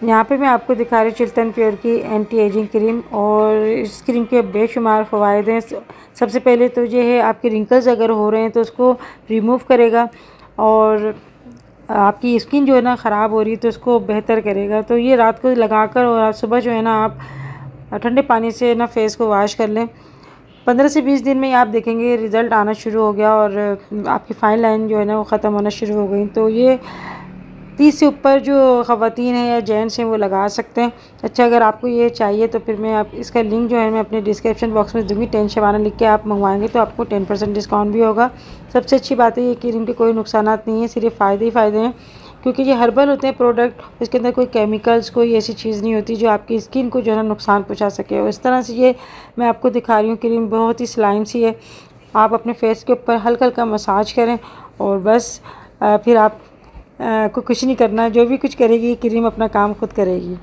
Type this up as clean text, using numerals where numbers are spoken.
यहाँ पे मैं आपको दिखा रही हूँ चिल्तन प्योर की एंटी एजिंग क्रीम, और इस क्रीम के बेशुमार फ़वाइद हैं। सबसे पहले तो ये है, आपके रिंकल्स अगर हो रहे हैं तो उसको रिमूव करेगा, और आपकी स्किन जो है ना ख़राब हो रही है तो उसको बेहतर करेगा। तो ये रात को लगाकर और सुबह जो है ना आप ठंडे पानी से ना फेस को वॉश कर लें। 15 से 20 दिन में आप देखेंगे रिज़ल्ट आना शुरू हो गया, और आपकी फाइन लाइन जो है ना वो ख़त्म होना शुरू हो गई। तो ये 30 से ऊपर जो ख़वातीन हैं या जेंट्स हैं वो लगा सकते हैं। अच्छा, अगर आपको ये चाहिए तो फिर मैं आप इसका लिंक जो है मैं अपने डिस्क्रिप्शन बॉक्स में दूँगी। 10 शबाना लिख के आप मंगवाएंगे तो आपको 10% डिस्काउंट भी होगा। सबसे अच्छी बात है ये क्रीम के कोई नुकसानात नहीं है, सिर्फ फ़ायदे ही फ़ायदे हैं, क्योंकि ये हर्बल होते हैं प्रोडक्ट। इसके अंदर कोई केमिकल्स, कोई ऐसी चीज़ नहीं होती जो आपकी स्किन को जो है ना नुकसान पहुँचा सके। और इस तरह से ये मैं आपको दिखा रही हूँ क्रीम बहुत ही स्लाइम सी है। आप अपने फेस के ऊपर हल्का हल्का मसाज करें और बस फिर आप को कुछ नहीं करना, जो भी कुछ करेगी क्रीम अपना काम खुद करेगी।